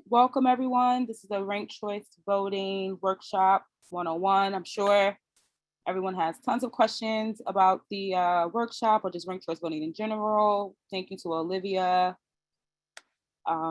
Welcome everyone. This is the Ranked Choice Voting Workshop 101. I'm sure everyone has tons of questions about the workshop or just ranked choice voting in general. Thank you to Olivia.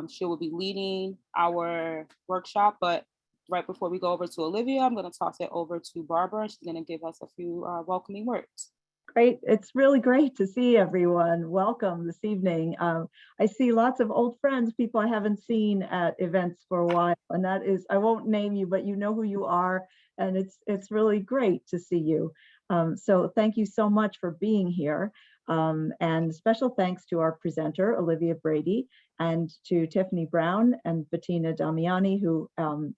She will be leading our workshop, but right before we go over to Olivia, I'm going to toss it over to Barbara, and she's going to give us a few welcoming words. Great. It's really great to see everyone. Welcome this evening. I see lots of old friends, people I haven't seen at events for a while, and that is, I won't name you, but you know who you are, and it's really great to see you. So thank you so much for being here. And special thanks to our presenter, Olivia Brady, and to Tiffany Brown and Bettina Damiani, who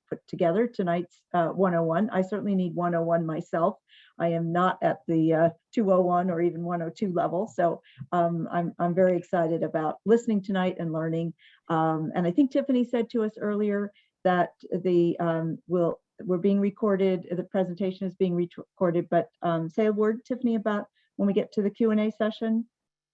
put together tonight's 101. I certainly need 101 myself. I am not at the 201 or even 102 level. So I'm very excited about listening tonight and learning. And I think Tiffany said to us earlier that we're being recorded, the presentation is being recorded, but say a word, Tiffany, about when we get to the Q&A session.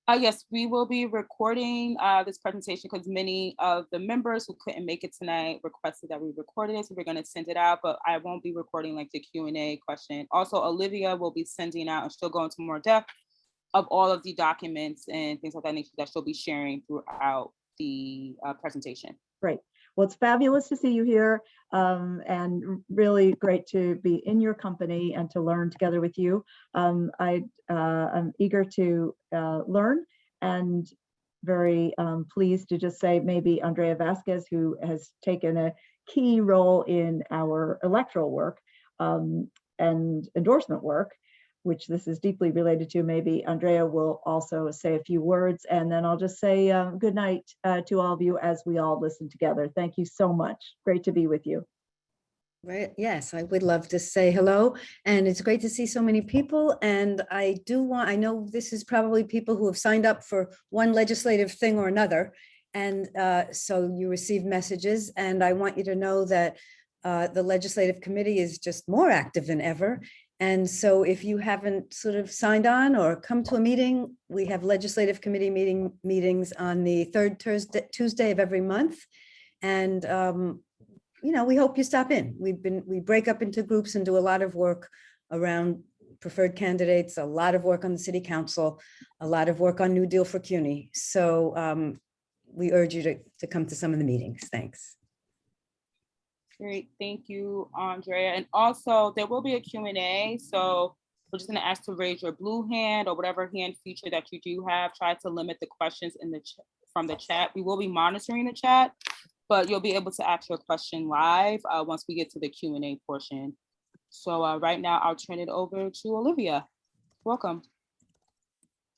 Yes, we will be recording this presentation because many of the members who couldn't make it tonight requested that we recorded it. So we're going to send it out, but I won't be recording like the Q&A question. Also, Olivia will be sending out, and she'll go into more depth of all of the documents and things of that nature that she'll be sharing throughout the presentation. Great. Well, it's fabulous to see you here, and really great to be in your company and to learn together with you. I'm eager to learn, and very pleased to just say maybe Andrea Vasquez, who has taken a key role in our electoral work and endorsement work, which this is deeply related to. Maybe Andrea will also say a few words, and then I'll just say good night to all of you as we all listen together. Thank you so much. Great to be with you. Right. Yes, I would love to say hello, and it's great to see so many people. And I know this is probably people who have signed up for one legislative thing or another. And so you receive messages, and I want you to know that the legislative committee is just more active than ever. And so if you haven't sort of signed on or come to a meeting, we have legislative committee meetings on the third Tuesday of every month. And, we hope you stop in. We break up into groups and do a lot of work around preferred candidates, a lot of work on the city council, a lot of work on New Deal for CUNY. So we urge you to come to some of the meetings. Thanks. Great, thank you, Andrea. And also there will be a Q&A. So we're just gonna ask to raise your blue hand or whatever hand feature that you do have. Try to limit the questions in from the chat. We will be monitoring the chat, but you'll be able to ask your question live once we get to the Q&A portion. So right now I'll turn it over to Olivia. Welcome.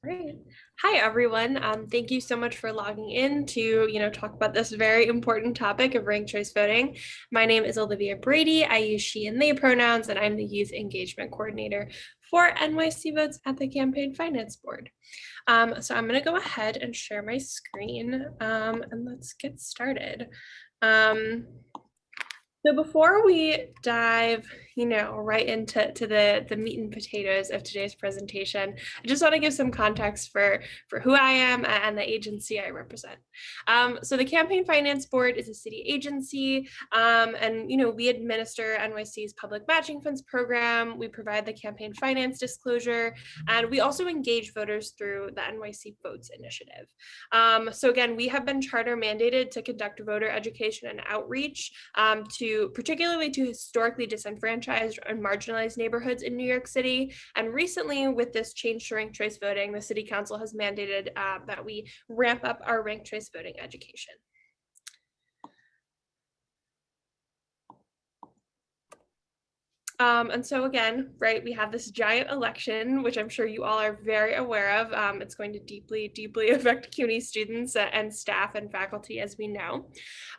Great. Hi, everyone. Thank you so much for logging in to, talk about this very important topic of ranked choice voting. My name is Olivia Brady. I use she and they pronouns, and I'm the Youth Engagement Coordinator for NYC Votes at the Campaign Finance Board. So I'm going to go ahead and share my screen, and let's get started. So before we dive, right into the meat and potatoes of today's presentation, I just want to give some context for who I am and the agency I represent. So the Campaign Finance Board is a city agency, and we administer NYC's public matching funds program. We provide the campaign finance disclosure, and we also engage voters through the NYC Votes initiative. So again, we have been charter mandated to conduct voter education and outreach particularly to historically disenfranchised and marginalized neighborhoods in New York City. And recently, with this change to ranked choice voting, the City Council has mandated that we ramp up our ranked choice voting education. And so again, right, we have this giant election, which I'm sure you all are very aware of. It's going to deeply, deeply affect CUNY students and staff and faculty, as we know.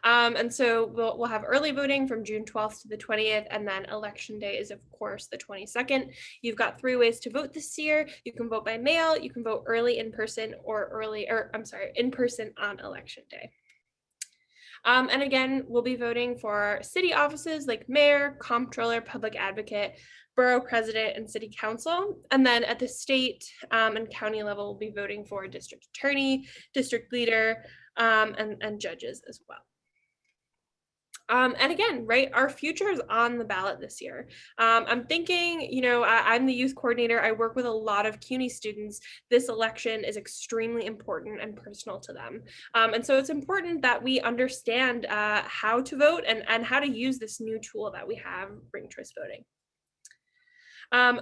And so we'll have early voting from June 12th to the 20th, and then election day is, of course, the 22nd. You've got 3 ways to vote this year. You can vote by mail, you can vote early in person, in person on election day. And again, we'll be voting for city offices like mayor, comptroller, public advocate, borough president, and city council. And then at the state and county level, we'll be voting for district attorney, district leader, and judges as well. And again, right, our future is on the ballot this year. I'm thinking, I'm the youth coordinator. I work with a lot of CUNY students. This election is extremely important and personal to them. And so it's important that we understand how to vote and how to use this new tool that we have, ranked choice voting.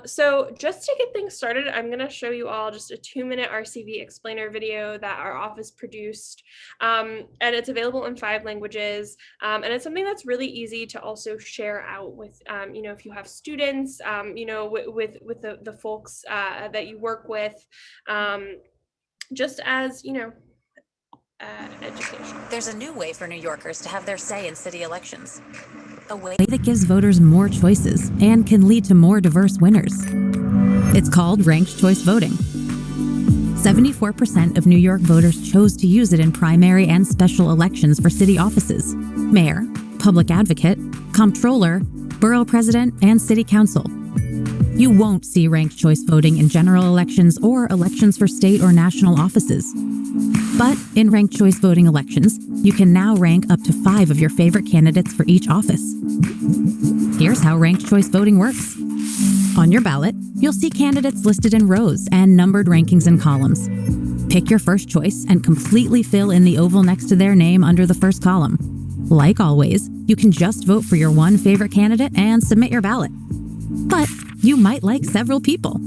So just to get things started, I'm going to show you all just a 2-minute RCV explainer video that our office produced. And it's available in 5 languages. And it's something that's really easy to also share out with, if you have students, with the folks that you work with, just as, education. There's a new way for New Yorkers to have their say in city elections. A way That gives voters more choices and can lead to more diverse winners. It's called ranked choice voting. 74% of New York voters chose to use it in primary and special elections for city offices: mayor, public advocate, comptroller, borough president, and city council. You won't see ranked choice voting in general elections or elections for state or national offices. But in ranked choice voting elections, you can now rank up to 5 of your favorite candidates for each office. Here's how ranked choice voting works. On your ballot, you'll see candidates listed in rows and numbered rankings in columns. Pick your first choice and completely fill in the oval next to their name under the first column. Like always, you can just vote for your one favorite candidate and submit your ballot. But you might like several people.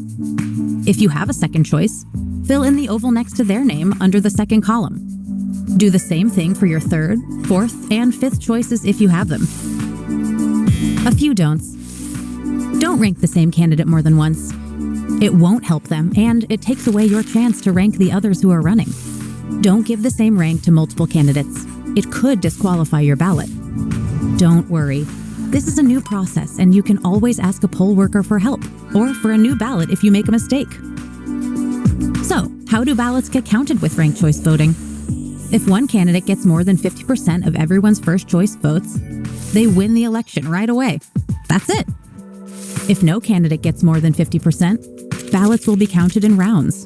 If you have a second choice, fill in the oval next to their name under the second column. Do the same thing for your third, fourth, and fifth choices if you have them. A few don'ts. Don't rank the same candidate more than once. It won't help them, and it takes away your chance to rank the others who are running. Don't give the same rank to multiple candidates. It could disqualify your ballot. Don't worry. This is a new process, and you can always ask a poll worker for help, or for a new ballot if you make a mistake. So, how do ballots get counted with ranked choice voting? If one candidate gets more than 50% of everyone's first choice votes, they win the election right away. That's it. If no candidate gets more than 50%, ballots will be counted in rounds.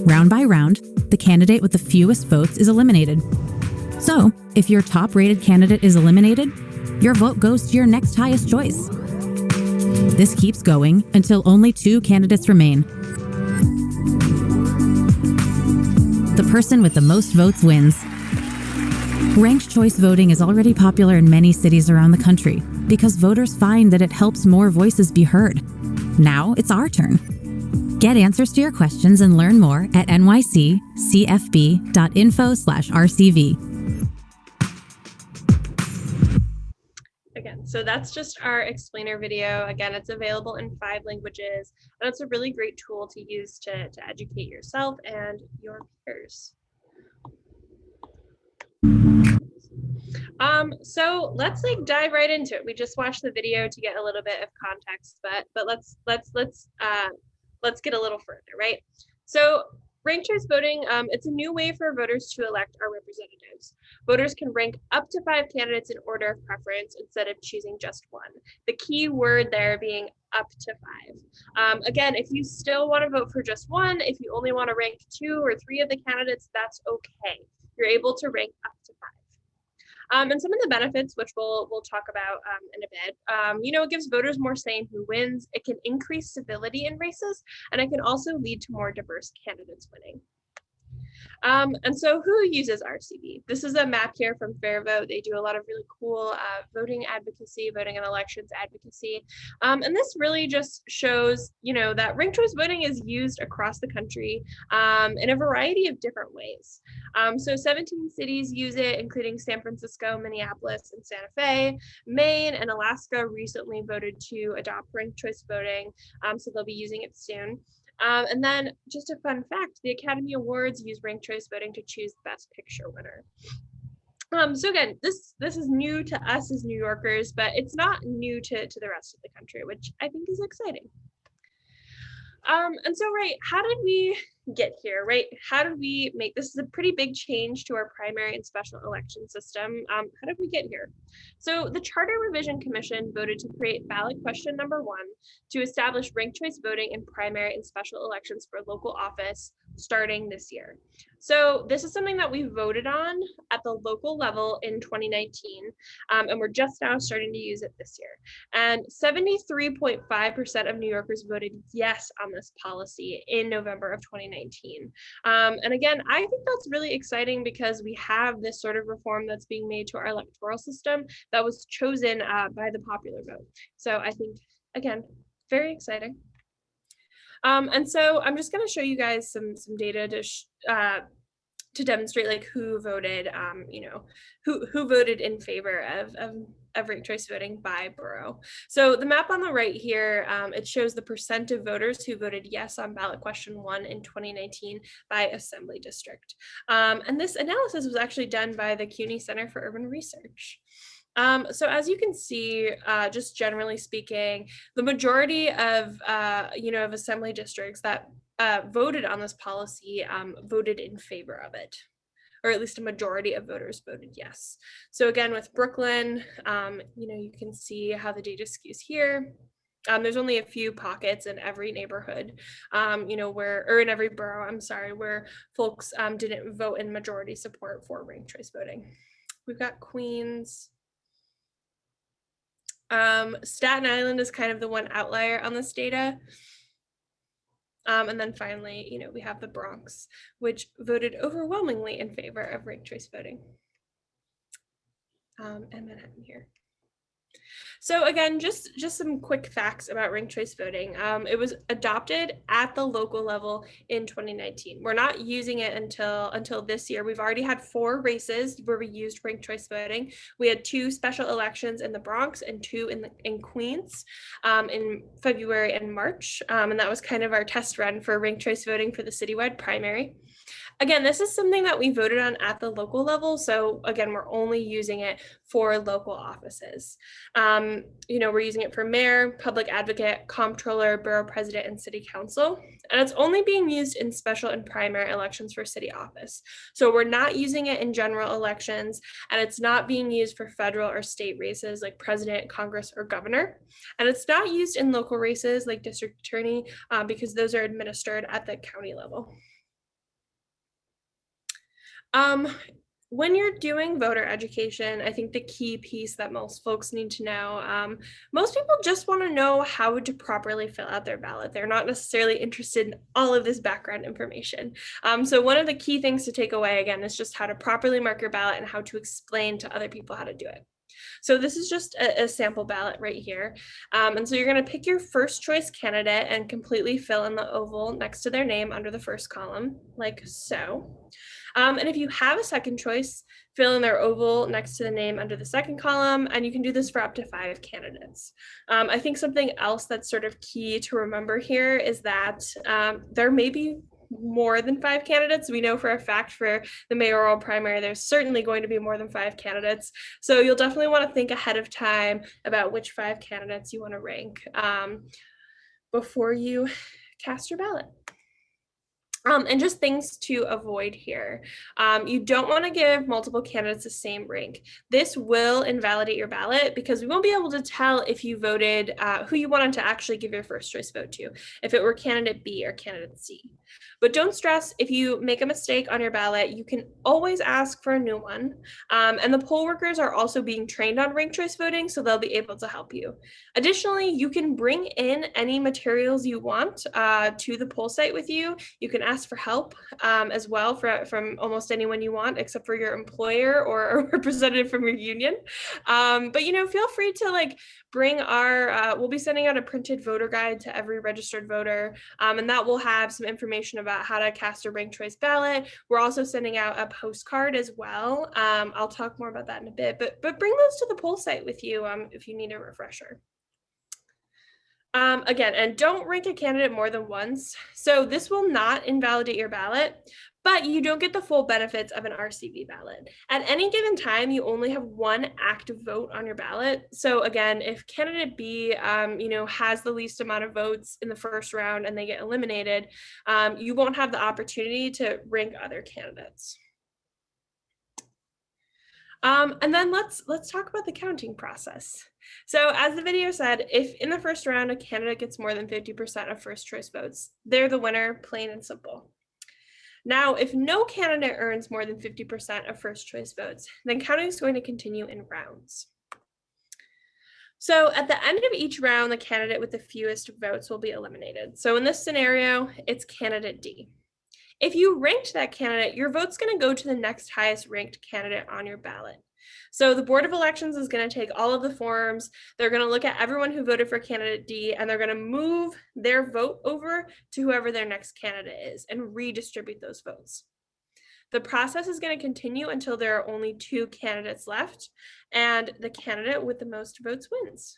Round by round, the candidate with the fewest votes is eliminated. So, if your top-rated candidate is eliminated, your vote goes to your next highest choice. This keeps going until only 2 candidates remain. The person with the most votes wins. Ranked choice voting is already popular in many cities around the country because voters find that it helps more voices be heard. Now it's our turn. Get answers to your questions and learn more at nyccfb.info/RCV. Again, so that's just our explainer video. Again, it's available in 5 languages, and it's a really great tool to use to educate yourself and your peers. So let's dive right into it. We just watched the video to get a little bit of context, but let's get a little further, right? So ranked choice voting, it's a new way for voters to elect our representatives. Voters can rank up to 5 candidates in order of preference instead of choosing just one. The key word there being up to 5. Again, if you still want to vote for just one, if you only want to rank 2 or 3 of the candidates, that's okay. You're able to rank up to 5. And some of the benefits, which we'll talk about in a bit, it gives voters more say in who wins. It can increase stability in races, and it can also lead to more diverse candidates winning. And so who uses RCV? This is a map here from Fair Vote. They do a lot of really cool voting advocacy, voting and elections advocacy. And this really just shows, that ranked choice voting is used across the country in a variety of different ways. So 17 cities use it, including San Francisco, Minneapolis, and Santa Fe. Maine and Alaska recently voted to adopt ranked choice voting, so they'll be using it soon. And then just a fun fact, the Academy Awards use ranked choice voting to choose the Best Picture winner. So again, this is new to us as New Yorkers, but it's not new to the rest of the country, which I think is exciting. And so, right, how did we get here, right? How did we make, this is a pretty big change to our primary and special election system. How did we get here? So the Charter Revision Commission voted to create ballot question number 1 to establish ranked choice voting in primary and special elections for local office starting this year. So this is something that we voted on at the local level in 2019, and we're just now starting to use it this year. And 73.5% of New Yorkers voted yes on this policy in November of 2019. And again, I think that's really exciting because we have this sort of reform that's being made to our electoral system that was chosen by the popular vote. So I think, again, very exciting. And so I'm just going to show you guys some data to demonstrate like who voted, who voted in favor of ranked choice voting by borough. So the map on the right here, it shows the percent of voters who voted yes on ballot question 1 in 2019 by assembly district. And this analysis was actually done by the CUNY Center for Urban Research. So as you can see, just generally speaking, the majority of of assembly districts that voted on this policy voted in favor of it, or at least a majority of voters voted yes. So again, with Brooklyn, you can see how the data skews here. There's only a few pockets in every neighborhood, or in every borough, I'm sorry, where folks didn't vote in majority support for ranked choice voting. We've got Queens. Staten Island is kind of the one outlier on this data. And then finally, we have the Bronx, which voted overwhelmingly in favor of ranked choice voting. And Manhattan here. So again, just some quick facts about ranked choice voting. It was adopted at the local level in 2019. We're not using it until this year. We've already had 4 races where we used ranked choice voting. We had 2 special elections in the Bronx and 2 in Queens in February and March. And that was kind of our test run for ranked choice voting for the citywide primary. Again, this is something that we voted on at the local level. So again, we're only using it for local offices. We're using it for mayor, public advocate, comptroller, borough president, and city council. And it's only being used in special and primary elections for city office. So we're not using it in general elections, and it's not being used for federal or state races like president, Congress, or governor. And it's not used in local races like district attorney because those are administered at the county level. When you're doing voter education, I think the key piece that most folks need to know, most people just want to know how to properly fill out their ballot. They're not necessarily interested in all of this background information. So one of the key things to take away, again, is just how to properly mark your ballot and how to explain to other people how to do it. So this is just a sample ballot right here. And so you're going to pick your first choice candidate and completely fill in the oval next to their name under the first column, like so. And if you have a second choice, fill in their oval next to the name under the second column, and you can do this for up to 5 candidates. I think something else that's sort of key to remember here is that there may be more than 5 candidates. We know for a fact for the mayoral primary, there's certainly going to be more than 5 candidates. So you'll definitely want to think ahead of time about which 5 candidates you want to rank before you cast your ballot. And just things to avoid here. You don't want to give multiple candidates the same rank. This will invalidate your ballot because we won't be able to tell if you voted who you wanted to actually give your first choice vote to, if it were candidate B or candidate C. But don't stress, if you make a mistake on your ballot, you can always ask for a new one. And the poll workers are also being trained on ranked choice voting, so they'll be able to help you. Additionally, you can bring in any materials you want to the poll site with you. You can ask for help as well from almost anyone you want, except for your employer or a representative from your union. But feel free to bring we'll be sending out a printed voter guide to every registered voter, and that will have some information about how to cast a ranked choice ballot. We're also sending out a postcard as well. I'll talk more about that in a bit, but bring those to the poll site with you if you need a refresher. Again, and don't rank a candidate more than once. So this will not invalidate your ballot, but you don't get the full benefits of an RCV ballot. At any given time, you only have 1 active vote on your ballot. So again, if candidate B, has the least amount of votes in the first round and they get eliminated, you won't have the opportunity to rank other candidates. And then let's talk about the counting process. So as the video said, if in the first round a candidate gets more than 50% of first choice votes, they're the winner, plain and simple. Now, if no candidate earns more than 50% of first choice votes, then counting is going to continue in rounds. So at the end of each round, the candidate with the fewest votes will be eliminated. So in this scenario, it's candidate D. If you ranked that candidate, your vote's going to go to the next highest ranked candidate on your ballot. So the Board of Elections is going to take all of the forms. They're going to look at everyone who voted for candidate D, and they're going to move their vote over to whoever their next candidate is and redistribute those votes. The process is going to continue until there are only 2 candidates left, and the candidate with the most votes wins.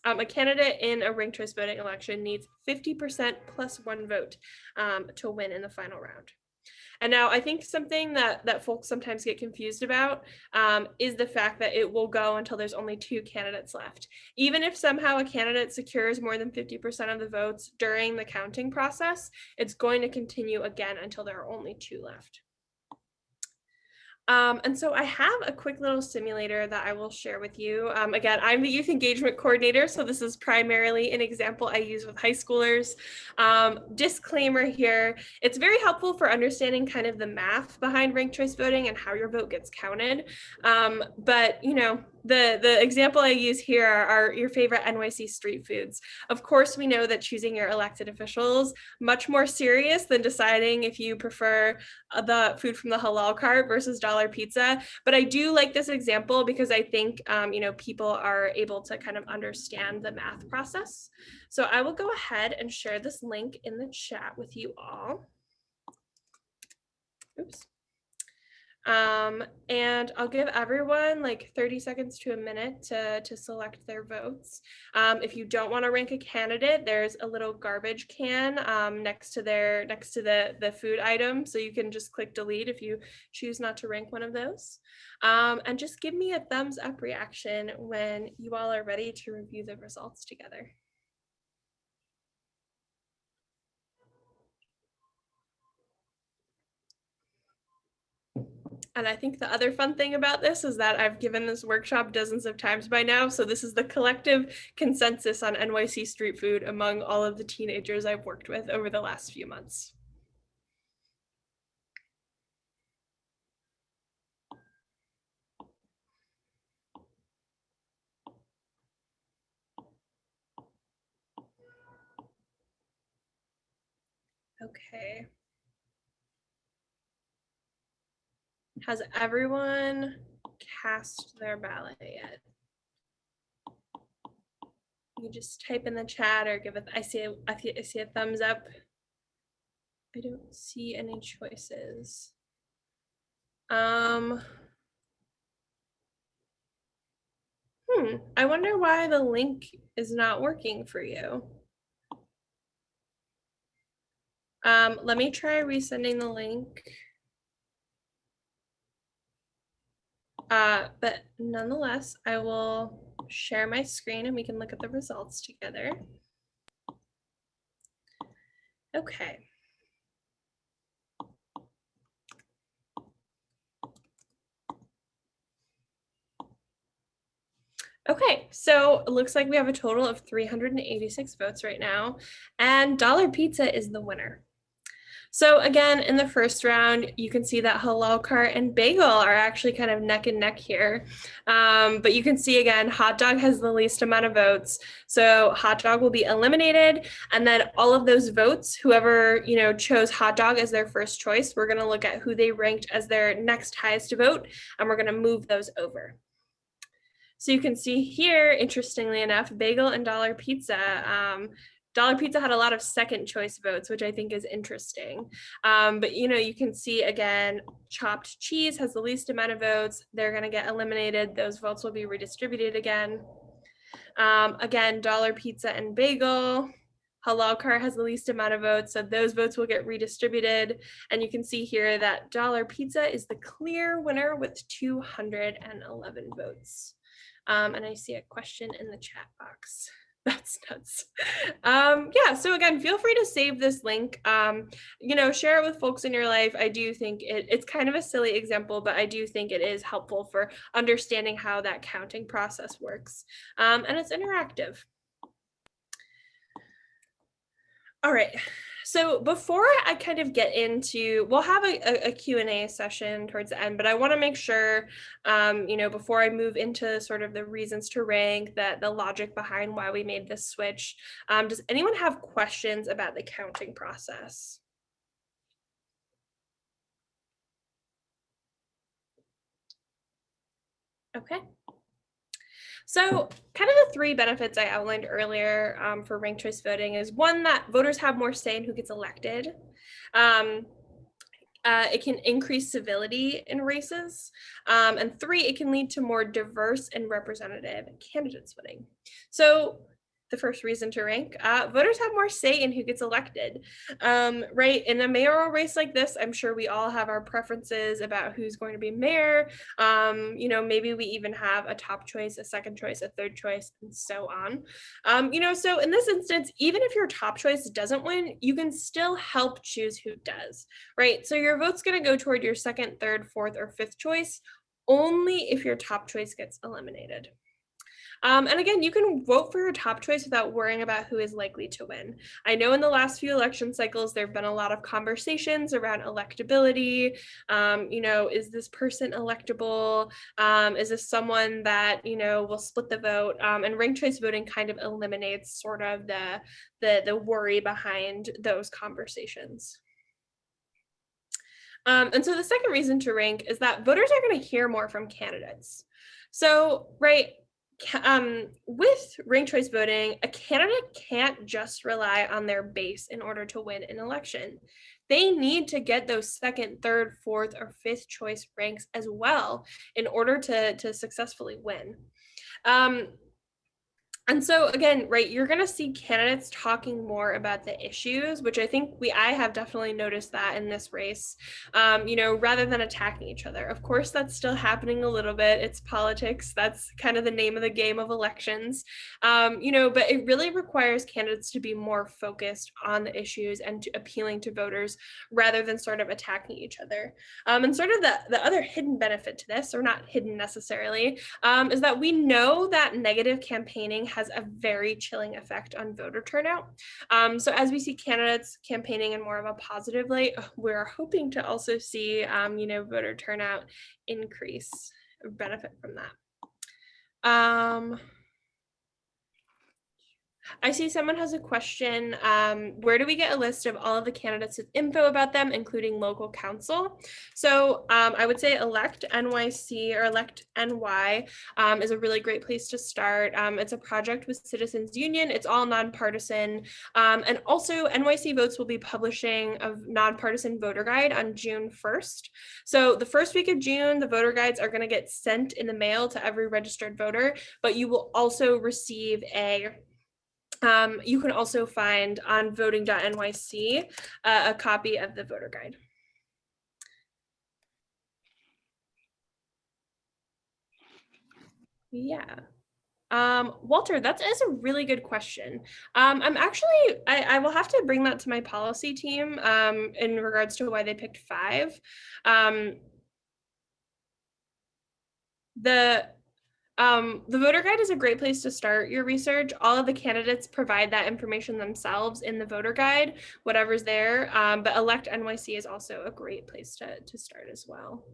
A candidate in a ranked choice voting election needs 50% plus 1 vote to win in the final round. And now I think something that folks sometimes get confused about is the fact that it will go until there's only 2 candidates left. Even if somehow a candidate secures more than 50% of the votes during the counting process, it's going to continue again until there are only 2 left. And so I have a quick little simulator that I will share with you. Again, I'm the youth engagement coordinator, so this is primarily an example I use with high schoolers. Disclaimer here, it's very helpful for understanding kind of the math behind ranked choice voting and how your vote gets counted. But you know, the example I use here are your favorite NYC street foods. Of course, we know that choosing your elected officials much more serious than deciding if you prefer the food from the halal cart versus dollar pizza. But I do like this example because I think you know, people are able to kind of understand the math process. So I will go ahead and share this link in the chat with you all. Oops. And I'll give everyone like 30 seconds to a minute to select their votes. If you don't want to rank a candidate, there's a little garbage can next to the food item, so you can just click delete if you choose not to rank one of those. And just give me a thumbs up reaction when you all are ready to review the results together. And I think the other fun thing about this is that I've given this workshop dozens of times by now, so this is the collective consensus on NYC street food among all of the teenagers I've worked with over the last few months. Okay. Has everyone cast their ballot yet? You just type in the chat or give it, I see a thumbs up. I don't see any choices. I wonder why the link is not working for you. Let me try resending the link. But nonetheless, I will share my screen and we can look at the results together. Okay. Okay, so it looks like we have a total of 386 votes right now, and Dollar Pizza is the winner. So again, in the first round, you can see that halal cart and bagel are actually kind of neck and neck here. But you can see again, hot dog has the least amount of votes. So hot dog will be eliminated. And then all of those votes, whoever, you know, chose hot dog as their first choice, we're going to look at who they ranked as their next highest vote, and we're going to move those over. So you can see here, interestingly enough, bagel and Dollar Pizza. Dollar Pizza had a lot of second choice votes, which I think is interesting. But you know, you can see again, chopped cheese has the least amount of votes. They're going to get eliminated. Those votes will be redistributed again. Again, Dollar Pizza and bagel. Halal cart has the least amount of votes, so those votes will get redistributed. And you can see here that Dollar Pizza is the clear winner with 211 votes. And I see a question in the chat box. That's nuts. Yeah, so again, feel free to save this link. You know, share it with folks in your life. I do think it's kind of a silly example, but I do think it is helpful for understanding how that counting process works. And it's interactive. All right. So before I kind of get into, we'll have a Q&A session towards the end, but I want to make sure, before I move into sort of the reasons to rank, that the logic behind why we made this switch, does anyone have questions about the counting process? Okay. So kind of the three benefits I outlined earlier for ranked choice voting is one, that voters have more say in who gets elected. It can increase civility in races. And three, it can lead to more diverse and representative candidates winning. So the first reason to rank, voters have more say in who gets elected, right? In a mayoral race like this, I'm sure we all have our preferences about who's going to be mayor. Maybe we even have a top choice, a second choice, a third choice, and so on. So in this instance, even if your top choice doesn't win, you can still help choose who does, right? So your vote's going to go toward your second, third, fourth, or fifth choice only if your top choice gets eliminated. And again, you can vote for your top choice without worrying about who is likely to win. I know in the last few election cycles, there have been a lot of conversations around electability. Is this person electable? Is this someone that, will split the vote? And ranked choice voting kind of eliminates sort of the worry behind those conversations. And so the second reason to rank is that voters are going to hear more from candidates. So, right, with ranked choice voting, a candidate can't just rely on their base in order to win an election. They need to get those second, third, fourth, or fifth choice ranks as well in order to successfully win. And so again, right, you're going to see candidates talking more about the issues, which I think I have definitely noticed that in this race, rather than attacking each other. Of course, that's still happening a little bit. It's politics. That's kind of the name of the game of elections, but it really requires candidates to be more focused on the issues and appealing to voters rather than sort of attacking each other. And sort of the other hidden benefit to this, or not hidden necessarily, is that we know that negative campaigning has a very chilling effect on voter turnout. So as we see candidates campaigning in more of a positive light, we're hoping to also see, voter turnout increase, benefit from that. I see someone has a question. Where do we get a list of all of the candidates with info about them, including local council? So I would say Elect NYC or Elect NY is a really great place to start. It's a project with Citizens Union. It's all nonpartisan. And also NYC Votes will be publishing a nonpartisan voter guide on June 1st. So the first week of June, the voter guides are going to get sent in the mail to every registered voter, but you will also receive you can also find on voting.nyc a copy of the voter guide. Yeah. Walter, that is a really good question. I will have to bring that to my policy team in regards to why they picked 5. The voter guide is a great place to start your research. All of the candidates provide that information themselves in the voter guide, whatever's there. But Elect NYC is also a great place to start as well.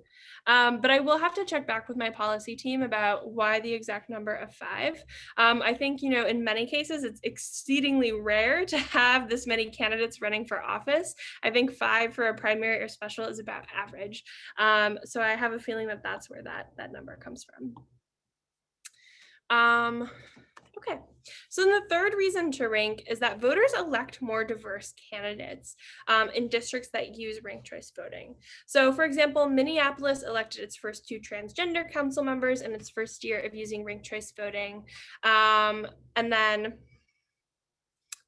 But I will have to check back with my policy team about why the exact number of 5. I think, in many cases, it's exceedingly rare to have this many candidates running for office. I think 5 for a primary or special is about average. So I have a feeling that that's where that number comes from. Okay, so then the third reason to rank is that voters elect more diverse candidates in districts that use ranked choice voting. So for example, Minneapolis elected its first 2 transgender council members in its first year of using ranked choice voting. And then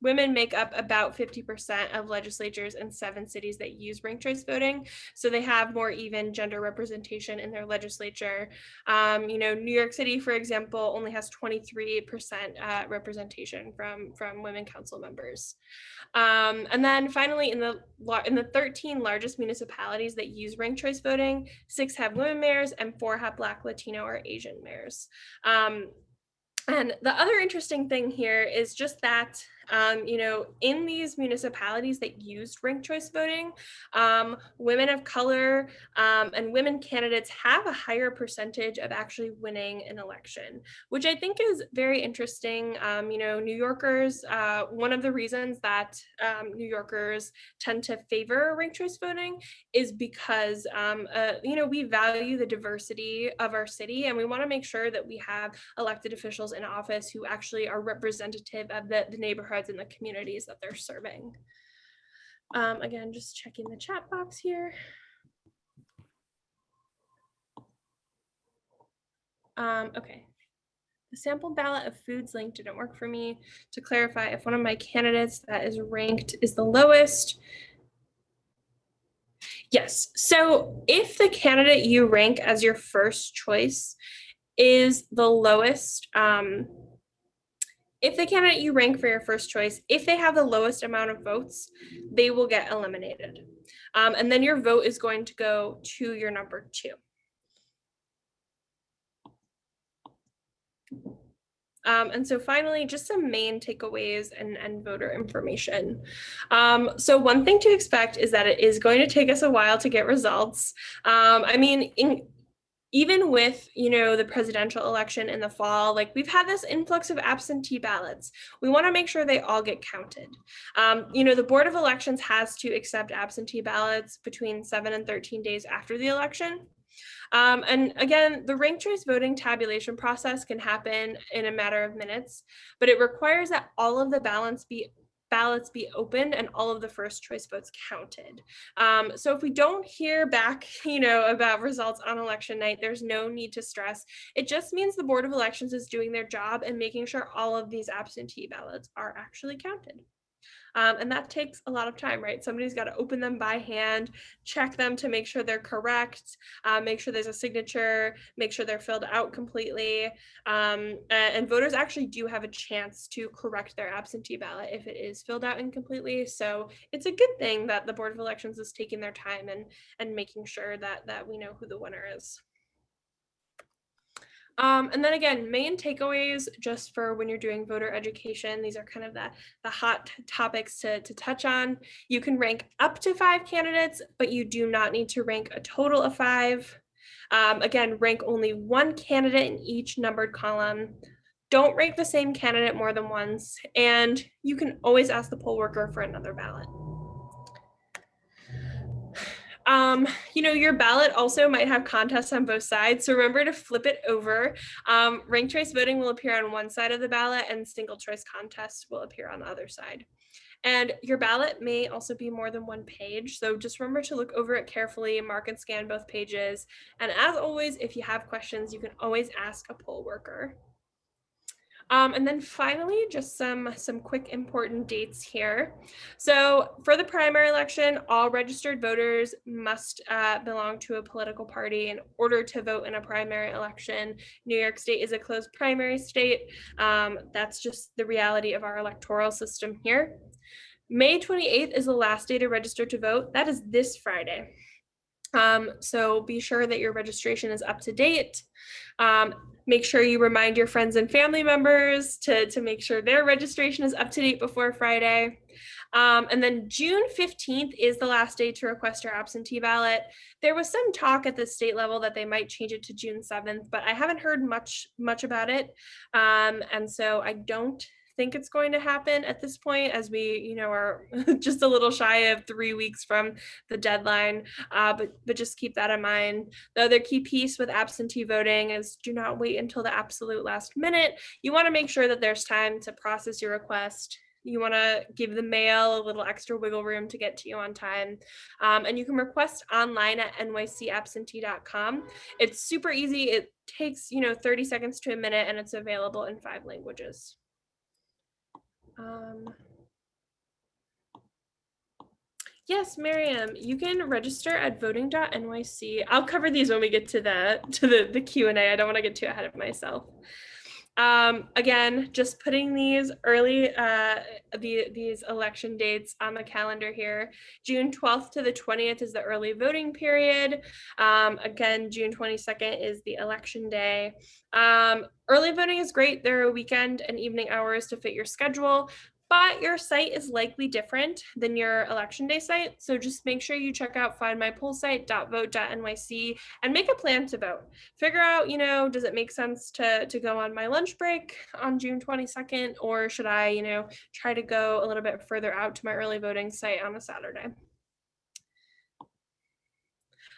women make up about 50% of legislatures in 7 cities that use ranked choice voting. So they have more even gender representation in their legislature. New York City, for example, only has 23% representation from women council members. And then finally, in the 13 largest municipalities that use ranked choice voting, 6 have women mayors and 4 have Black, Latino, or Asian mayors. And the other interesting thing here is just that In these municipalities that used ranked choice voting, women of color and women candidates have a higher percentage of actually winning an election, which I think is very interesting. New Yorkers, one of the reasons that New Yorkers tend to favor ranked choice voting is because, we value the diversity of our city, and we want to make sure that we have elected officials in office who actually are representative of the neighborhoods and the communities that they're serving. Again, just checking the chat box here. Okay. The sample ballot of foods link didn't work for me. To clarify, if one of my candidates that is ranked is the lowest. Yes. So if the candidate you rank as your first choice is the lowest, if the candidate you rank for your first choice, if they have the lowest amount of votes, they will get eliminated. And then your vote is going to go to your number 2. And so finally, just some main takeaways and voter information. So one thing to expect is that it is going to take us a while to get results. Even with, the presidential election in the fall, like we've had this influx of absentee ballots. We want to make sure they all get counted. The Board of Elections has to accept absentee ballots between 7 and 13 days after the election. And again, the ranked choice voting tabulation process can happen in a matter of minutes, but it requires that all of the ballots be opened and all of the first choice votes counted. So if we don't hear back, about results on election night, there's no need to stress. It just means the Board of Elections is doing their job and making sure all of these absentee ballots are actually counted. And that takes a lot of time, right? Somebody's got to open them by hand, check them to make sure they're correct, make sure there's a signature, make sure they're filled out completely. And voters actually do have a chance to correct their absentee ballot if it is filled out incompletely. So it's a good thing that the Board of Elections is taking their time and making sure that we know who the winner is. And then again, main takeaways just for when you're doing voter education. These are kind of the hot topics to touch on. You can rank up to 5 candidates, but you do not need to rank a total of 5. Again, rank only 1 candidate in each numbered column. Don't rank the same candidate more than once. And you can always ask the poll worker for another ballot. Your ballot also might have contests on both sides, so remember to flip it over. Ranked choice voting will appear on one side of the ballot and single choice contests will appear on the other side. And your ballot may also be more than 1 page, so just remember to look over it carefully, mark and scan both pages. And as always, if you have questions, you can always ask a poll worker. And then finally, just some quick important dates here. So for the primary election, all registered voters must belong to a political party in order to vote in a primary election. New York State is a closed primary state. That's just the reality of our electoral system here. May 28th is the last day to register to vote. That is this Friday. So be sure that your registration is up to date. Make sure you remind your friends and family members to make sure their registration is up to date before Friday. And then June 15th is the last day to request your absentee ballot. There was some talk at the state level that they might change it to June 7th, but I haven't heard much about it. And so I don't think it's going to happen at this point, as we are just a little shy of 3 weeks from the deadline, but just keep that in mind. The other key piece with absentee voting is do not wait until the absolute last minute. You want to make sure that there's time to process your request. You want to give the mail a little extra wiggle room to get to you on time. And you can request online at nycabsentee.com. It's super easy. It takes 30 seconds to a minute, and it's available in 5 languages. Yes, Miriam, you can register at voting.nyc. I'll cover these when we get to the Q&A. I don't want to get too ahead of myself. Again, just putting these early, these election dates on the calendar here. June 12th to the 20th is the early voting period. Again, June 22nd is the election day. Early voting is great. There are weekend and evening hours to fit your schedule, but your site is likely different than your election day site. So just make sure you check out findmypollsite.vote.nyc and make a plan to vote. Figure out, does it make sense to go on my lunch break on June 22nd, or should I, try to go a little bit further out to my early voting site on a Saturday?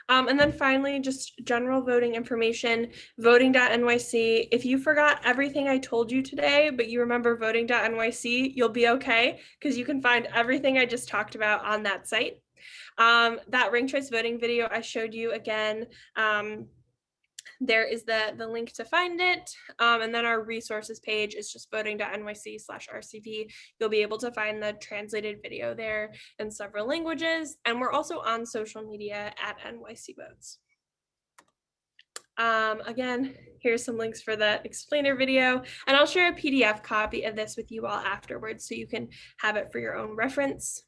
And then finally, just general voting information, voting.nyc. If you forgot everything I told you today, but you remember voting.nyc, you'll be okay, because you can find everything I just talked about on that site. That ranked choice voting video I showed you again, there is the link to find it. And then our resources page is just voting.nyc/RCV. You'll be able to find the translated video there in several languages. And we're also on social media at NYC Votes. Again, here's some links for the explainer video, and I'll share a PDF copy of this with you all afterwards so you can have it for your own reference.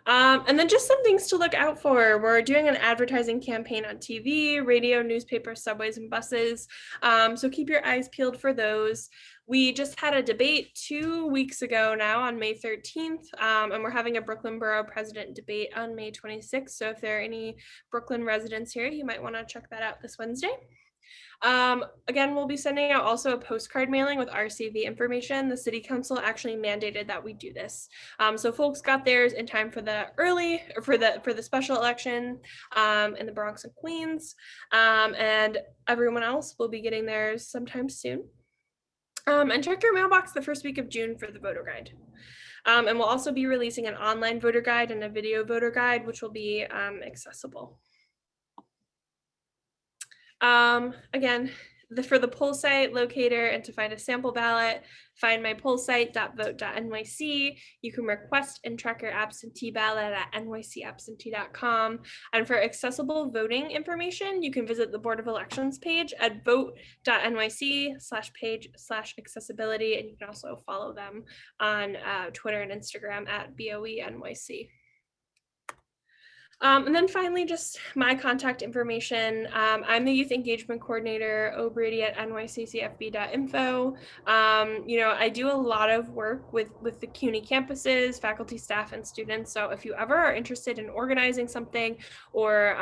And then just some things to look out for. We're doing an advertising campaign on TV, radio, newspaper, subways, and buses. So keep your eyes peeled for those. We just had a debate 2 weeks ago now on May 13th, and we're having a Brooklyn Borough President debate on May 26th. So if there are any Brooklyn residents here, you might want to check that out this Wednesday. Again, we'll be sending out also a postcard mailing with RCV information. The city council actually mandated that we do this. So folks got theirs in time for the special election in the Bronx and Queens. And everyone else will be getting theirs sometime soon. And check your mailbox the first week of June for the voter guide. And we'll also be releasing an online voter guide and a video voter guide, which will be accessible. Again, for the poll site locator and to find a sample ballot, find mypollsite.vote.nyc. You can request and track your absentee ballot at nycabsentee.com. And for accessible voting information, you can visit the Board of Elections page at vote.nyc/page/accessibility. And you can also follow them on Twitter and Instagram at BOENYC. And then finally, just my contact information. I'm the Youth Engagement Coordinator, O'Brady at nyccfb.info. I do a lot of work with the CUNY campuses, faculty, staff, and students. So if you ever are interested in organizing something or,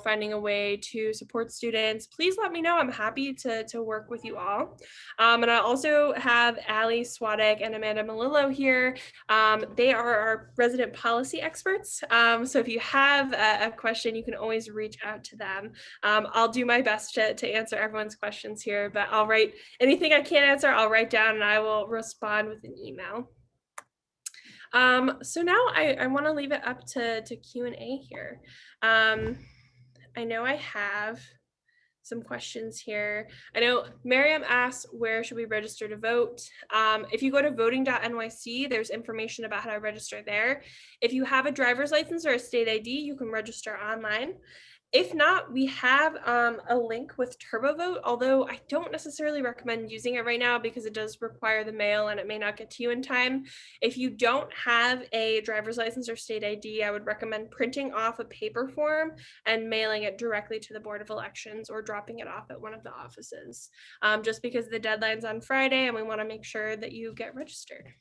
finding a way to support students, please let me know. I'm happy to work with you all. And I also have Ali Swadek and Amanda Malillo here. They are our resident policy experts. So if you have a question, you can always reach out to them. I'll do my best to answer everyone's questions here, but I'll write anything I can't answer, I'll write down and I will respond with an email. So now I want to leave it up to Q&A here. I know I have some questions here. I know Miriam asked, where should we register to vote? If you go to voting.nyc, there's information about how to register there. If you have a driver's license or a state ID, you can register online. If not, we have a link with TurboVote, although I don't necessarily recommend using it right now because it does require the mail and it may not get to you in time. If you don't have a driver's license or state ID, I would recommend printing off a paper form and mailing it directly to the Board of Elections or dropping it off at one of the offices, just because the deadline's on Friday and we want to make sure that you get registered.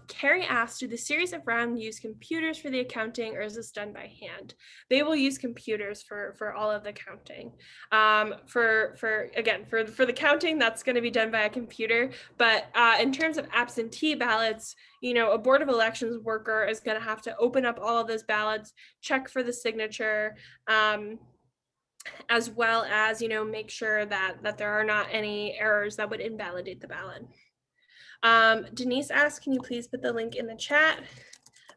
Carrie asked, do the series of round use computers for the accounting, or is this done by hand? They will use computers for all of the counting. For the counting, that's going to be done by a computer. But in terms of absentee ballots, a Board of Elections worker is going to have to open up all of those ballots, check for the signature, as well as make sure that there are not any errors that would invalidate the ballot. Denise asked, can you please put the link in the chat?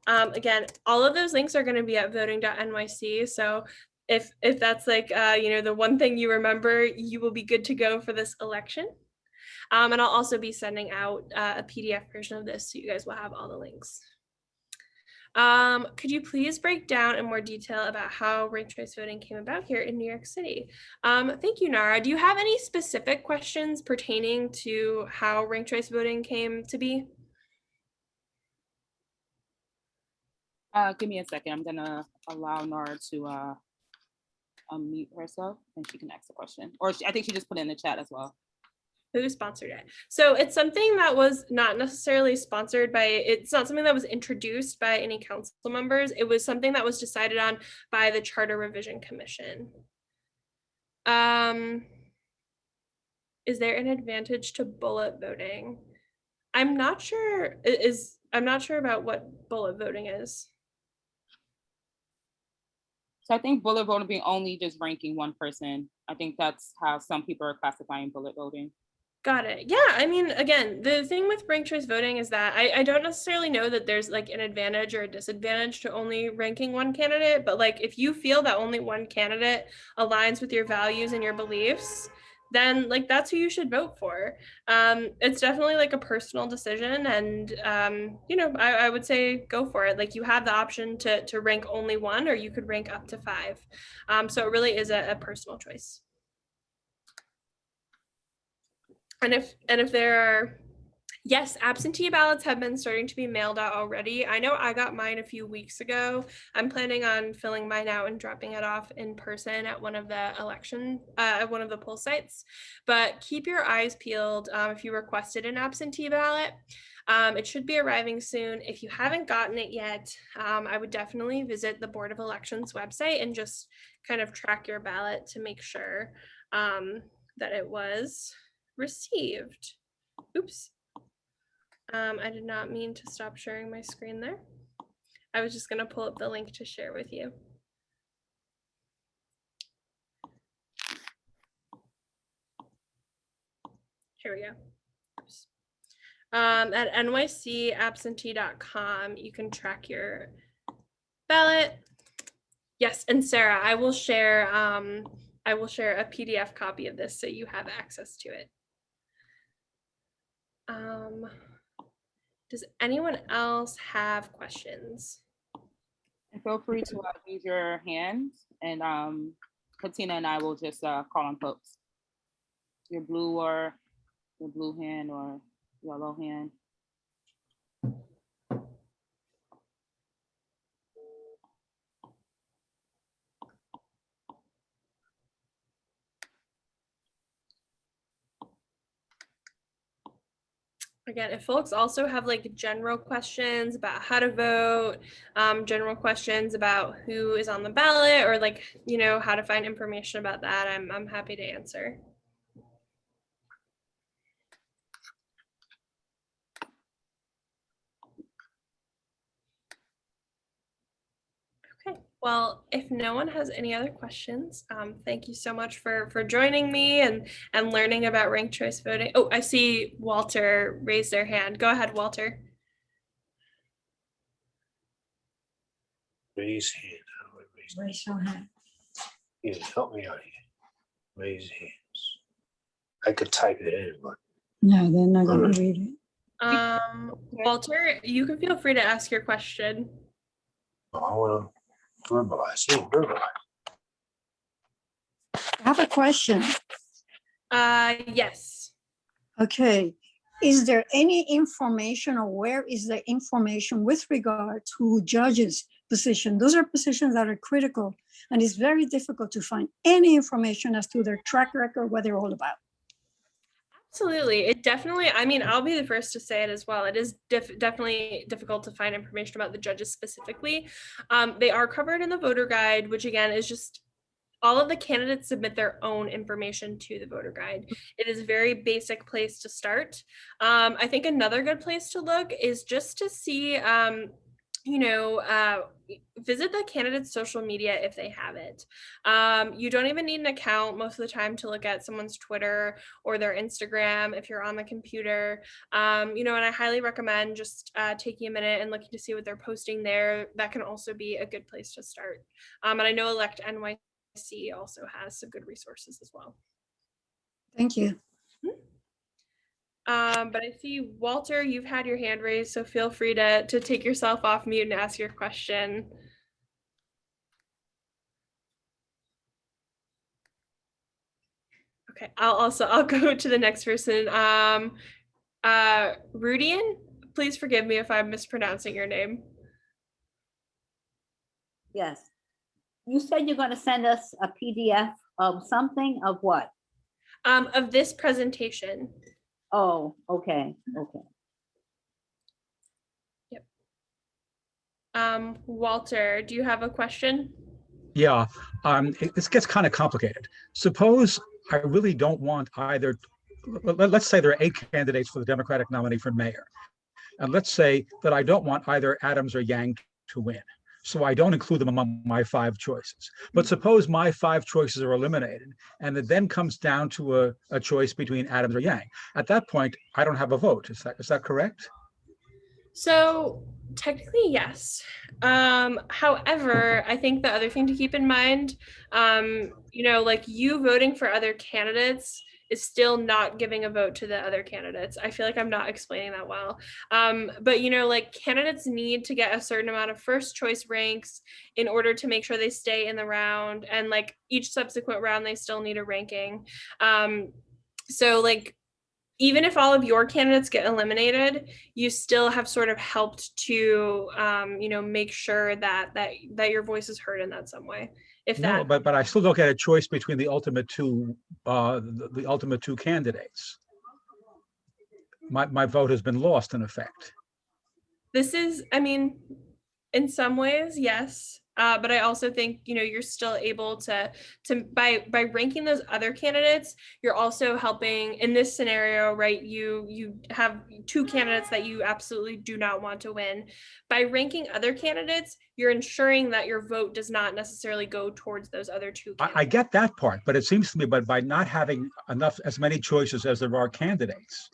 Again, all of those links are going to be at voting.nyc. So if that's like, the one thing you remember, you will be good to go for this election. And I'll also be sending out a PDF version of this so you guys will have all the links. Could you please break down in more detail about how ranked choice voting came about here in New York City? Thank you, Nara. Do you have any specific questions pertaining to how ranked choice voting came to be? Give me a second. I'm gonna allow Nara to unmute herself and she can ask the question. Or I think she just put it in the chat as well. Who sponsored it? So it's something that was not necessarily sponsored by, it's not something that was introduced by any council members. It was something that was decided on by the Charter Revision Commission. Is there an advantage to bullet voting? I'm not sure I'm not sure about what bullet voting is. So I think bullet voting being only just ranking one person. I think that's how some people are classifying bullet voting. Got it. Yeah, I mean, again, the thing with ranked choice voting is that I don't necessarily know that there's like an advantage or a disadvantage to only ranking one candidate, but like if you feel that only one candidate aligns with your values and your beliefs, then like that's who you should vote for. It's definitely like a personal decision, and you know, I would say go for it. Like you have the option to rank only one, or you could rank up to 5. So it really is a personal choice. And if there are, yes, absentee ballots have been starting to be mailed out already. I know I got mine a few weeks ago. I'm planning on filling mine out and dropping it off in person at one of the at one of the poll sites. But keep your eyes peeled if you requested an absentee ballot. It should be arriving soon. If you haven't gotten it yet, I would definitely visit the Board of Elections website and just kind of track your ballot to make sure that it was received. Oops. I did not mean to stop sharing my screen there. I was just going to pull up the link to share with you. Here we go. Oops. At nycabsentee.com, you can track your ballot. Yes, and Sarah, I will share a PDF copy of this so you have access to it. Does anyone else have questions? And feel free to use your hands, and Katina and I will just call on folks. Your blue hand or yellow hand. Again, if folks also have like general questions about how to vote, general questions about who is on the ballot, or like, you know, how to find information about that, I'm happy to answer. Okay, well, if no one has any other questions, thank you so much for joining me and learning about ranked choice voting. Oh, I see Walter raise their hand. Go ahead, Walter. Raise hand. How do I raise Raise your hand. Yeah, help me out here. Raise hands. I could type it in, but No, they're not gonna read it. Walter, you can feel free to ask your question. I want to verbalize. Yeah, verbalize. I have a question. Yes. Okay. Is there any information, or where is the information with regard to judges' position? Those are positions that are critical, and it's very difficult to find any information as to their track record, what they're all about. Absolutely. It definitely, I mean, I'll be the first to say it as well. It is definitely difficult to find information about the judges specifically. They are covered in the voter guide, which again is just all of the candidates submit their own information to the voter guide. It is a very basic place to start. I think another good place to look is just to see, visit the candidate's social media if they have it. You don't even need an account most of the time to look at someone's Twitter or their Instagram if you're on the computer. And I highly recommend just taking a minute and looking to see what they're posting there. That can also be a good place to start. And I know Elect NYC also has some good resources as well. Thank you. But I see, Walter, you've had your hand raised, so feel free to take yourself off mute and ask your question. Okay, I'll go to the next person. Rudian, please forgive me if I'm mispronouncing your name. Yes. You said you're going to send us a PDF of something, of what? Of this presentation. Oh, okay, okay. Walter, do you have a question? Yeah, this gets kind of complicated. Suppose I really don't want either. Let's say there are 8 candidates for the Democratic nominee for mayor. And let's say that I don't want either Adams or Yang to win. So I don't include them among my 5 choices. But suppose my 5 choices are eliminated and it then comes down to a choice between Adams or Yang. At that point, I don't have a vote. Is that correct? So technically, yes. However, I think the other thing to keep in mind, like you voting for other candidates is still not giving a vote to the other candidates. I feel like I'm not explaining that well. But like candidates need to get a certain amount of first choice ranks in order to make sure they stay in the round, and like each subsequent round they still need a ranking. So like even if all of your candidates get eliminated, you still have sort of helped to make sure that your voice is heard in that some way. If No, that, but I still don't get a choice between the ultimate 2 the ultimate 2 candidates. My vote has been lost in effect. this is, I mean, in some ways, yes. But I also think, you're still able to by ranking those other candidates, you're also helping in this scenario, right? You have 2 candidates that you absolutely do not want to win. By ranking other candidates, you're ensuring that your vote does not necessarily go towards those other 2 candidates. I get that part, but it seems to me, but by not having as many choices as there are candidates,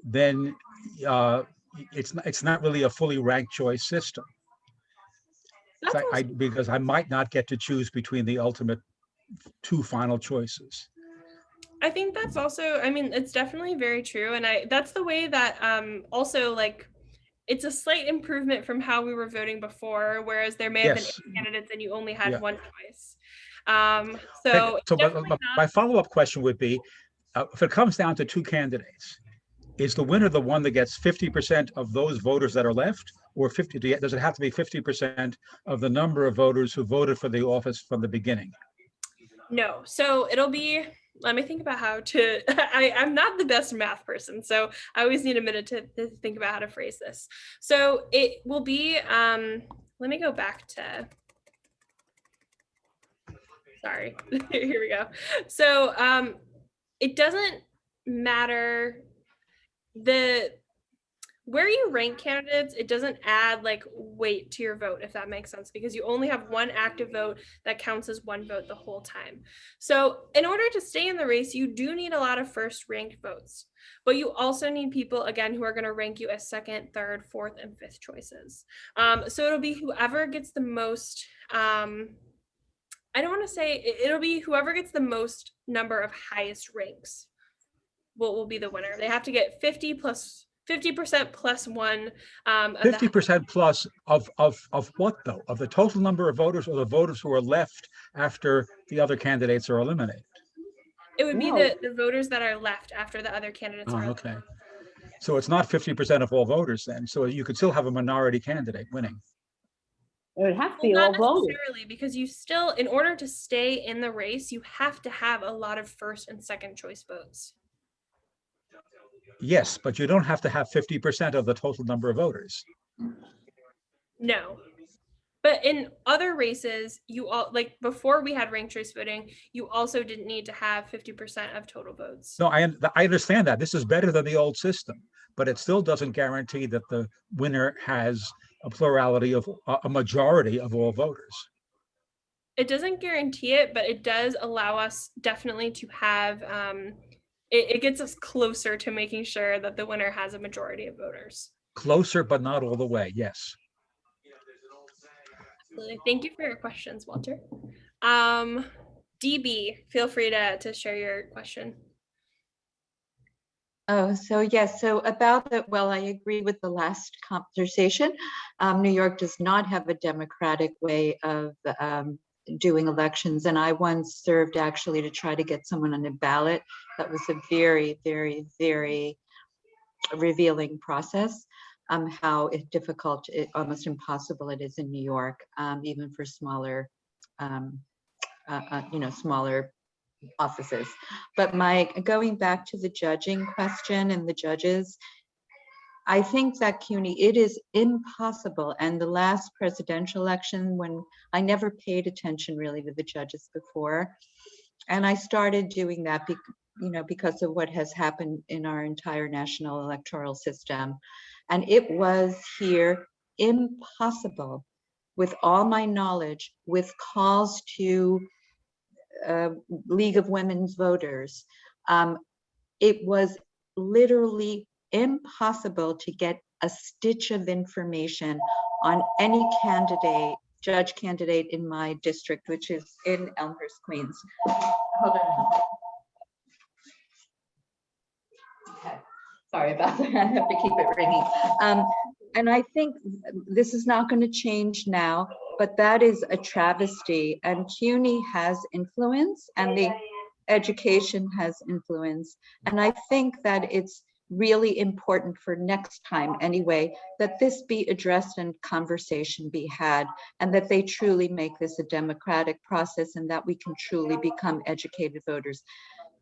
then it's not really a fully ranked choice system. Because I might not get to choose between the ultimate 2 final choices. I think that's also, I mean, it's definitely very true. And that's the way that also like, it's a slight improvement from how we were voting before, whereas there may have been 8 candidates and you only had 1 choice. So but my follow-up question would be, if it comes down to 2 candidates, is the winner the one that gets 50% of those voters that are left, or does it have to be 50% of the number of voters who voted for the office from the beginning? No, so it'll be, let me think about how to, I'm not the best math person, so I always need a minute to think about how to phrase this. So it will be, let me go back to, sorry, here we go. So it doesn't matter where you rank candidates, it doesn't add like weight to your vote, if that makes sense, because you only have 1 active vote that counts as 1 vote the whole time. So in order to stay in the race, you do need a lot of first ranked votes, but you also need people, again, who are going to rank you as 2nd, 3rd, 4th, and 5th choices. So it'll be whoever gets the most, I don't want to say, it'll be whoever gets the most number of highest ranks will be the winner. They have to get 50% plus 1. 50% plus of what though? Of the total number of voters, or the voters who are left after the other candidates are eliminated? It would be the voters that are left after the other candidates are okay. So it's not 50% of all voters then. So you could still have a minority candidate winning. It would have to be not all voters. necessarily, because you still, in order to stay in the race, you have to have a lot of first and second choice votes. Yes, but you don't have to have 50% of the total number of voters. No. But in other races, you all, like before we had ranked choice voting, you also didn't need to have 50% of total votes. No, I understand that. This is better than the old system, but it still doesn't guarantee that the winner has a plurality of a majority of all voters. It doesn't guarantee it, but it does allow us definitely to have, it gets us closer to making sure that the winner has a majority of voters. Closer, but not all the way, yes. Absolutely. Thank you for your questions, Walter. DB, feel free to share your question. Oh, so yes, so about that, well, I agree with the last conversation. New York does not have a democratic way of doing elections. And I once served actually to try to get someone on a ballot. That was a very, very, very revealing process. How difficult, almost impossible it is in New York, even for smaller, smaller offices. But going back to the judging question and the judges, I think that CUNY, it is impossible. And the last presidential election, when I never paid attention really to the judges before, and I started doing that because of what has happened in our entire national electoral system. And it was here impossible, with all my knowledge, with calls to League of Women's Voters. It was literally impossible to get a stitch of information on any judge candidate in my district, which is in Elmhurst, Queens. Hold on. Okay. Sorry about that. I have to keep it ringing. And I think this is not going to change now, but that is a travesty. And CUNY has influence, and the education has influence. And I think that it's really important for next time anyway, that this be addressed and conversation be had, and that they truly make this a democratic process, and that we can truly become educated voters.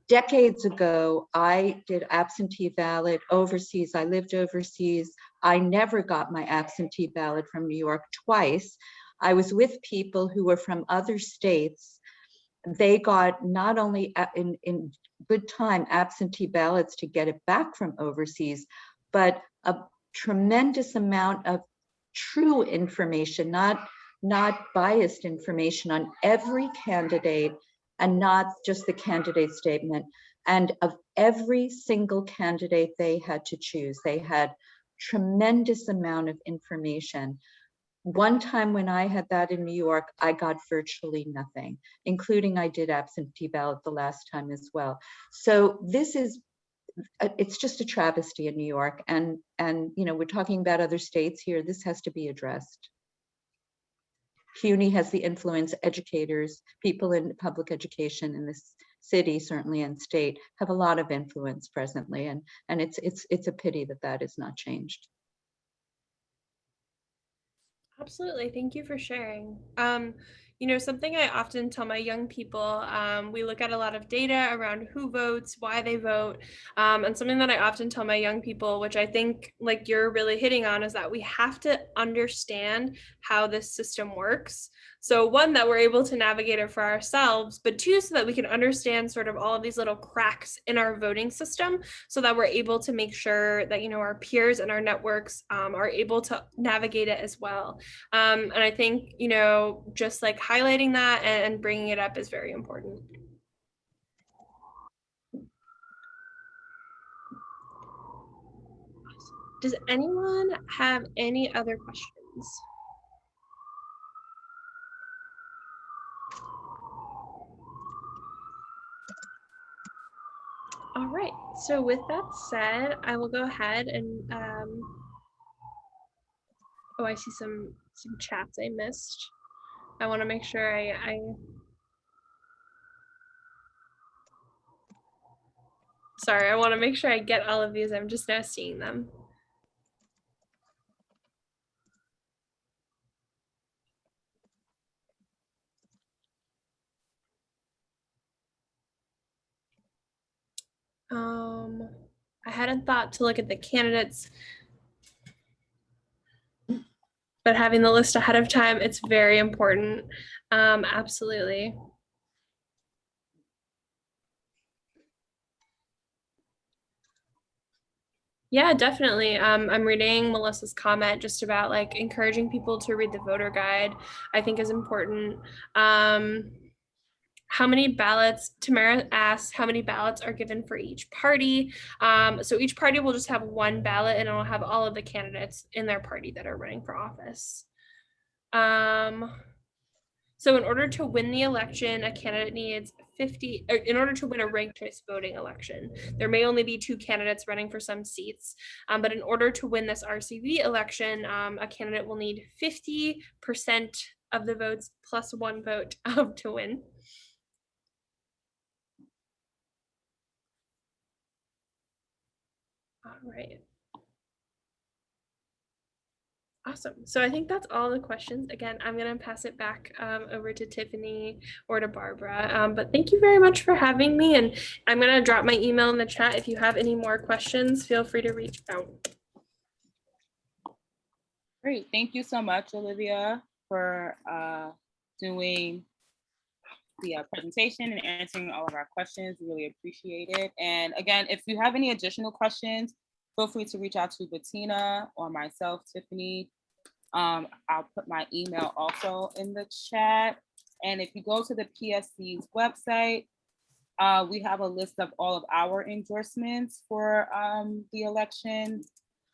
Decades ago, I did absentee ballot overseas. I lived overseas. I never got my absentee ballot from New York twice. I was with people who were from other states. They got not only in good time absentee ballots to get it back from overseas, but a tremendous amount of true information, not biased information on every candidate, and not just the candidate statement. And of every single candidate they had to choose, they had tremendous amount of information. One time when I had that in New York, I got virtually nothing, including I did absentee ballot the last time as well. So it's just a travesty in New York. And we're talking about other states here. This has to be addressed. CUNY has the influence. Educators, people in public education in this city, certainly, and state, have a lot of influence presently, and it's a pity that is not changed. Absolutely. Thank you for sharing. Something I often tell my young people, we look at a lot of data around who votes, why they vote. And something that I often tell my young people, which I think like you're really hitting on, is that we have to understand how this system works. So one, that we're able to navigate it for ourselves, but two, so that we can understand sort of all of these little cracks in our voting system, so that we're able to make sure that, our peers and our networks are able to navigate it as well. And I think, just like highlighting that and bringing it up is very important. Does anyone have any other questions? All right, so with that said, I will go ahead and, oh, I see some chats I missed. I want to make sure sorry, I want to make sure I get all of these. I'm just now seeing them. I hadn't thought to look at the candidates, but having the list ahead of time, it's very important. Absolutely. Yeah, definitely. I'm reading Melissa's comment just about like encouraging people to read the voter guide, I think is important. How many ballots, Tamara asks, how many ballots are given for each party? So each party will just have one ballot, and it'll have all of the candidates in their party that are running for office. So in order to win the election, a candidate needs 50, or in order to win a ranked choice voting election, there may only be 2 candidates running for some seats. But in order to win this RCV election, a candidate will need 50% of the votes plus 1 vote to win. All right. Awesome. So I think that's all the questions. Again, I'm going to pass it back over to Tiffany or to Barbara. But thank you very much for having me. And I'm going to drop my email in the chat. If you have any more questions, feel free to reach out. Great. Thank you so much, Olivia, for doing the presentation and answering all of our questions. We really appreciate it. And again, if you have any additional questions, feel free to reach out to Bettina or myself, Tiffany. I'll put my email also in the chat. And if you go to the PSC's website, we have a list of all of our endorsements for the election.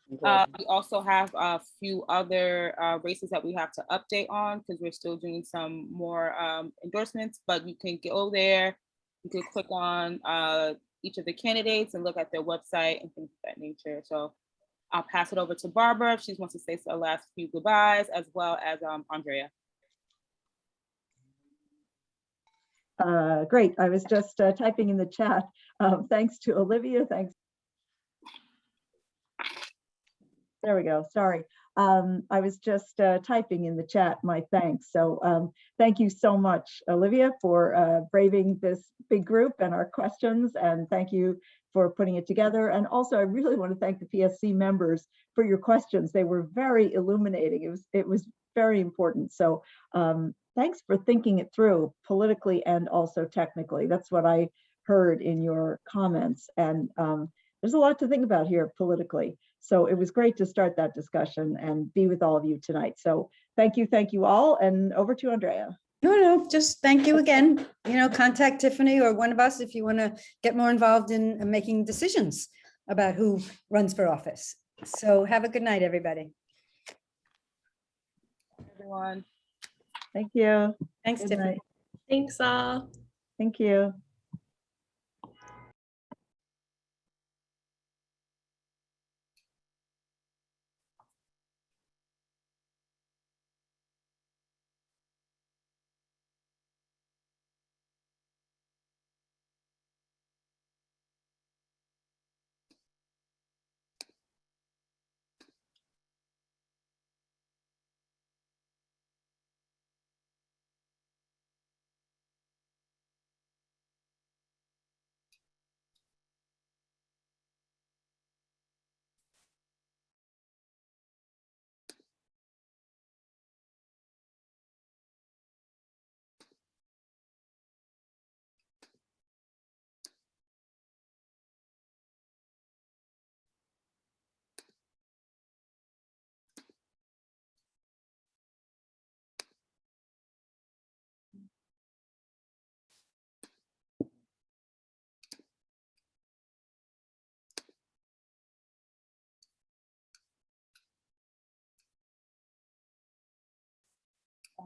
We also have a few other races that we have to update on because we're still doing some more endorsements, but you can go there. You can click on each of the candidates and look at their website and things of that nature. So I'll pass it over to Barbara if she wants to say a last few goodbyes, as well as Andrea. Great. I was just typing in the chat. Thanks to Olivia. Thanks. There we go. Sorry. I was just typing in the chat my thanks. So thank you so much, Olivia, for braving this big group and our questions. And thank you for putting it together. And also, I really want to thank the PSC members for your questions. They were very illuminating. It was very important. So thanks for thinking it through politically and also technically. That's what I heard in your comments. And there's a lot to think about here politically. So it was great to start that discussion and be with all of you tonight. So thank you all. And over to Andrea. No, just thank you again. You know, contact Tiffany or one of us if you want to get more involved in making decisions about who runs for office. So have a good night, everybody. Everyone. Thank you. Thanks, Good Tiffany. night. Thanks all. Thank you.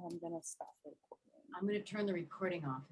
I'm gonna stop it. I'm going to turn the recording off.